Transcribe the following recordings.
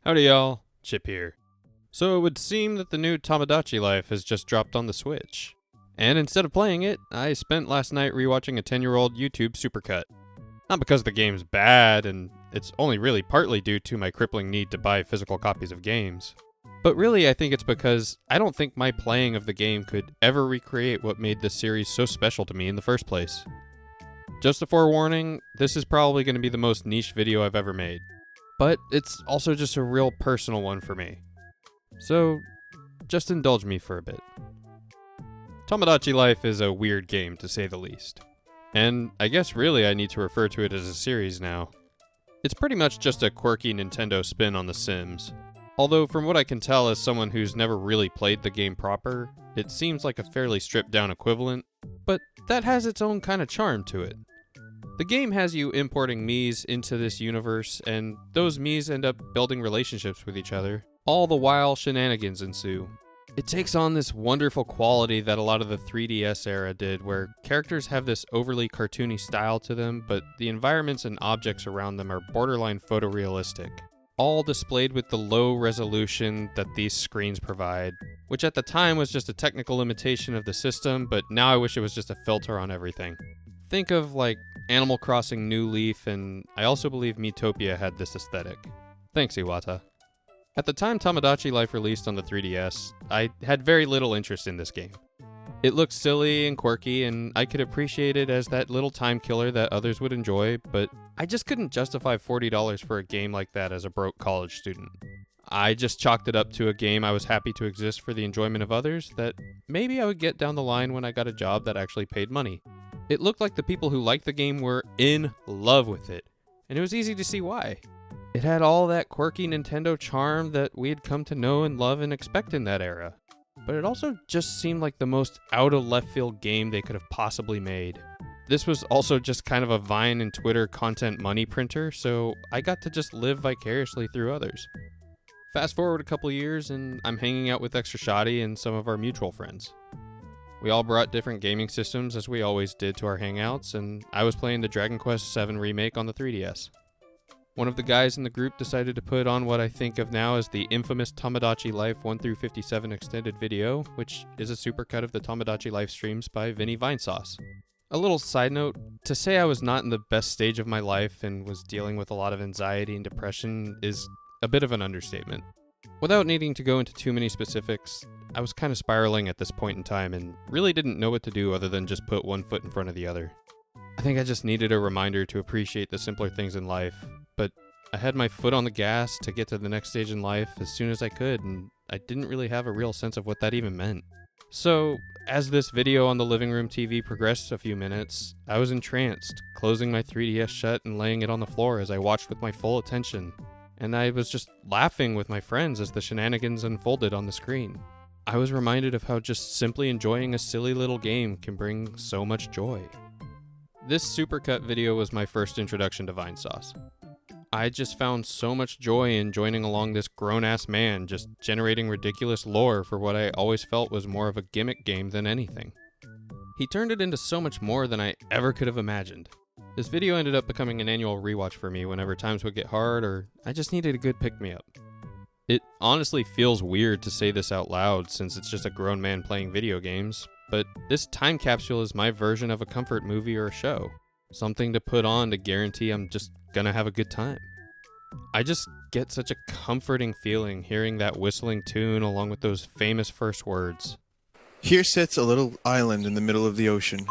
Howdy y'all, Chip here. So it would seem that the new Tomodachi Life has just dropped on the Switch. And instead of playing it, I spent last night rewatching a 10-year-old YouTube supercut. Not because the game's bad, and it's only really partly due to my crippling need to buy physical copies of games. But really I think it's because I don't think my playing of the game could ever recreate what made this series so special to me in the first place. Just a forewarning, this is probably going to be the most niche video I've ever made. But it's also just a real personal one for me. So, just indulge me for a bit. Tomodachi Life is a weird game, to say the least. And I guess really I need to refer to it as a series now. It's pretty much just a quirky Nintendo spin on The Sims. Although from what I can tell as someone who's never really played the game proper, it seems like a fairly stripped down equivalent, but that has its own kind of charm to it. The game has you importing Miis into this universe, and those Miis end up building relationships with each other. All the while, shenanigans ensue. It takes on this wonderful quality that a lot of the 3DS era did, where characters have this overly cartoony style to them, but the environments and objects around them are borderline photorealistic. All displayed with the low resolution that these screens provide, which at the time was just a technical limitation of the system, but now I wish it was just a filter on everything. Think of like Animal Crossing New Leaf, and I also believe Miitopia had this aesthetic. Thanks, Iwata. At the time Tomodachi Life released on the 3DS, I had very little interest in this game. It looked silly and quirky, and I could appreciate it as that little time killer that others would enjoy, but I just couldn't justify $40 for a game like that as a broke college student. I just chalked it up to a game I was happy to exist for the enjoyment of others that maybe I would get down the line when I got a job that actually paid money. It looked like the people who liked the game were in love with it, and it was easy to see why. It had all that quirky Nintendo charm that we had come to know and love and expect in that era. But it also just seemed like the most out-of-left-field game they could have possibly made. This was also just kind of a Vine and Twitter content money printer, so I got to just live vicariously through others. Fast forward a couple years, and I'm hanging out with Extra Shoddy and some of our mutual friends. We all brought different gaming systems as we always did to our hangouts, and I was playing the Dragon Quest VII remake on the 3DS. One of the guys in the group decided to put on what I think of now as the infamous Tomodachi Life 1-57 extended video, which is a supercut of the Tomodachi Life streams by Vinesauce. A little side note, to say I was not in the best stage of my life and was dealing with a lot of anxiety and depression is a bit of an understatement. Without needing to go into too many specifics, I was kind of spiraling at this point in time and really didn't know what to do other than just put one foot in front of the other. I think I just needed a reminder to appreciate the simpler things in life, but I had my foot on the gas to get to the next stage in life as soon as I could, and I didn't really have a real sense of what that even meant. So, as this video on the living room TV progressed a few minutes, I was entranced, closing my 3DS shut and laying it on the floor as I watched with my full attention. And I was just laughing with my friends as the shenanigans unfolded on the screen. I was reminded of how just simply enjoying a silly little game can bring so much joy. This supercut video was my first introduction to Vinesauce. I just found so much joy in joining along this grown-ass man just generating ridiculous lore for what I always felt was more of a gimmick game than anything. He turned it into so much more than I ever could have imagined. This video ended up becoming an annual rewatch for me whenever times would get hard or I just needed a good pick-me-up. It honestly feels weird to say this out loud since it's just a grown man playing video games, but this time capsule is my version of a comfort movie or a show. Something to put on to guarantee I'm just gonna have a good time. I just get such a comforting feeling hearing that whistling tune along with those famous first words. Here sits a little island in the middle of the ocean.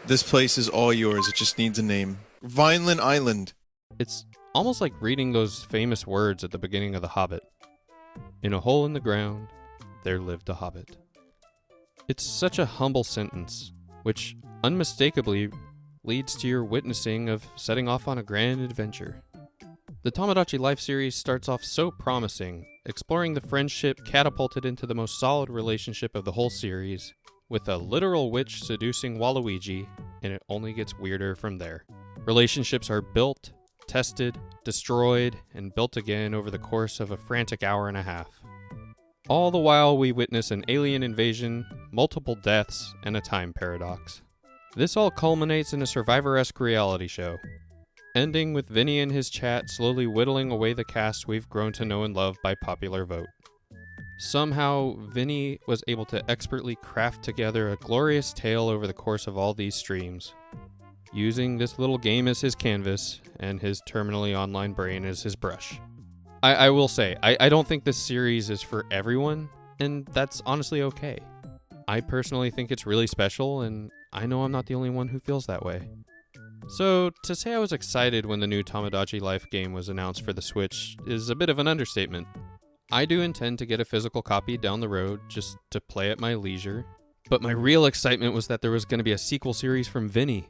This place is all yours, it just needs a name. Vineland Island! It's almost like reading those famous words at the beginning of The Hobbit. In a hole in the ground, there lived a hobbit. It's such a humble sentence, which unmistakably leads to your witnessing of setting off on a grand adventure. The Tomodachi Life series starts off so promising, exploring the friendship catapulted into the most solid relationship of the whole series, with a literal witch seducing Waluigi, and it only gets weirder from there. Relationships are built, tested, destroyed, and built again over the course of a frantic hour and a half. All the while we witness an alien invasion, multiple deaths, and a time paradox. This all culminates in a Survivor-esque reality show. ending with Vinny and his chat slowly whittling away the cast we've grown to know and love by popular vote. Somehow, Vinny was able to expertly craft together a glorious tale over the course of all these streams, using this little game as his canvas and his terminally online brain as his brush. I will say, I don't think this series is for everyone, and that's honestly okay. I personally think it's really special, and I know I'm not the only one who feels that way. So, to say I was excited when the new Tomodachi Life game was announced for the Switch is a bit of an understatement. I do intend to get a physical copy down the road just to play at my leisure, but my real excitement was that there was going to be a sequel series from Vinny.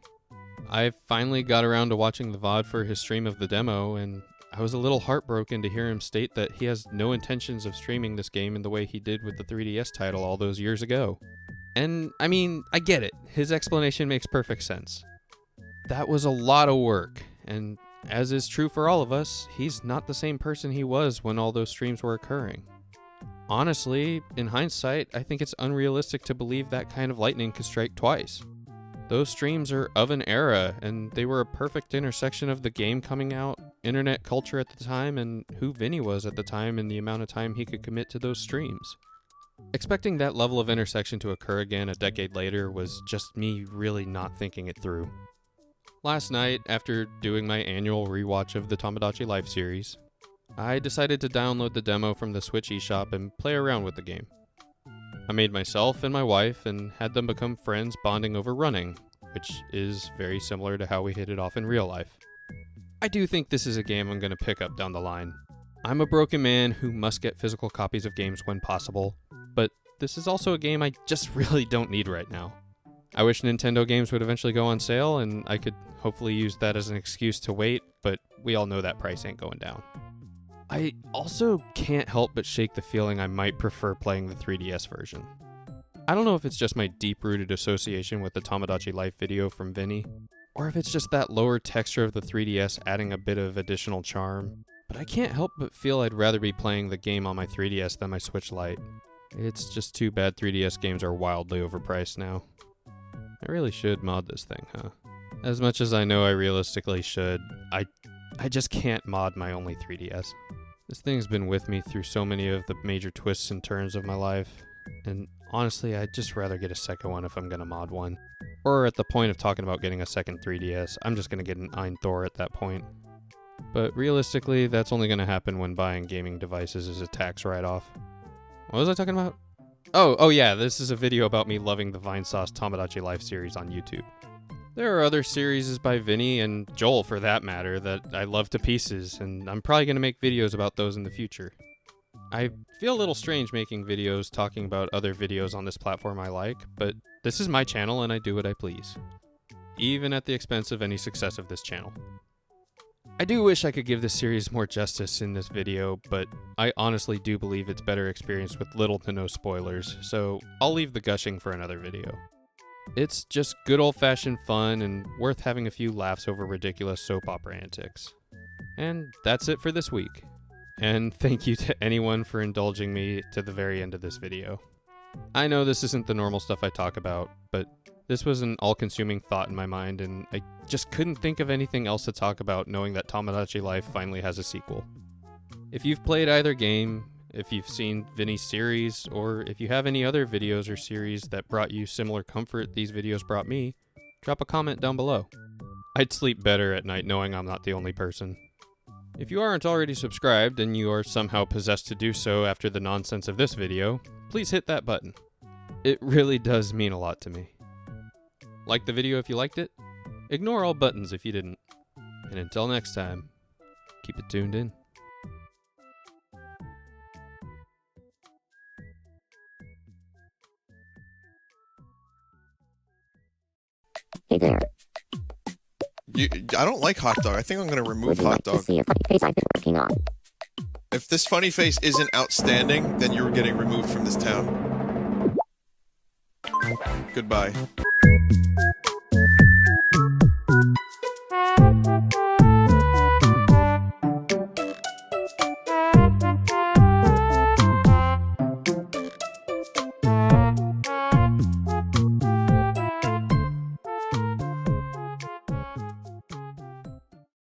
I finally got around to watching the VOD for his stream of the demo, and I was a little heartbroken to hear him state that he has no intentions of streaming this game in the way he did with the 3DS title all those years ago. And, I mean, I get it. His explanation makes perfect sense. That was a lot of work, and as is true for all of us, he's not the same person he was when all those streams were occurring. Honestly, in hindsight, I think it's unrealistic to believe that kind of lightning could strike twice. Those streams are of an era, and they were a perfect intersection of the game coming out, internet culture at the time, and who Vinny was at the time and the amount of time he could commit to those streams. Expecting that level of intersection to occur again a decade later was just me really not thinking it through. Last night, after doing my annual rewatch of the Tomodachi Life series, I decided to download the demo from the Switch eShop and play around with the game. I made myself and my wife and had them become friends bonding over running, which is very similar to how we hit it off in real life. I do think this is a game I'm going to pick up down the line. I'm a broken man who must get physical copies of games when possible, but this is also a game I just really don't need right now. I wish Nintendo games would eventually go on sale and I could hopefully use that as an excuse to wait, but we all know that price ain't going down. I also can't help but shake the feeling I might prefer playing the 3DS version. I don't know if it's just my deep-rooted association with the Tomodachi Life video from Vinny, or if it's just that lower texture of the 3DS adding a bit of additional charm, but I can't help but feel I'd rather be playing the game on my 3DS than my Switch Lite. It's just too bad 3DS games are wildly overpriced now. I really should mod this thing, huh? As much as I know I realistically should, I just can't mod my only 3DS. This thing's been with me through so many of the major twists and turns of my life, and honestly, I'd just rather get a second one if I'm gonna mod one. Or at the point of talking about getting a second 3DS, I'm just gonna get an Ein Thor at that point. But realistically, that's only gonna happen when buying gaming devices is a tax write-off. What was I talking about? Oh yeah, this is a video about me loving the Vinesauce Tomodachi Life series on YouTube. There are other series by Vinny and Joel, for that matter, that I love to pieces, and I'm probably going to make videos about those in the future. I feel a little strange making videos talking about other videos on this platform I like, but this is my channel and I do what I please, even at the expense of any success of this channel. I do wish I could give this series more justice in this video, but I honestly do believe it's better experienced with little to no spoilers, so I'll leave the gushing for another video. It's just good old-fashioned fun and worth having a few laughs over ridiculous soap opera antics. And that's it for this week. And thank you to anyone for indulging me to the very end of this video. I know this isn't the normal stuff I talk about, but this was an all-consuming thought in my mind, and I just couldn't think of anything else to talk about knowing that Tomodachi Life finally has a sequel. If you've played either game, if you've seen Vinny's series, or if you have any other videos or series that brought you similar comfort these videos brought me, drop a comment down below. I'd sleep better at night knowing I'm not the only person. If you aren't already subscribed and you are somehow possessed to do so after the nonsense of this video, please hit that button. It really does mean a lot to me. Like the video if you liked it, ignore all buttons if you didn't, and until next time, keep it tuned in. Hey there. I don't like hot dog. I think I'm going to remove Would you hot like to dog. see a funny face I've been working on? If this funny face isn't outstanding, then you're getting removed from this town. Goodbye.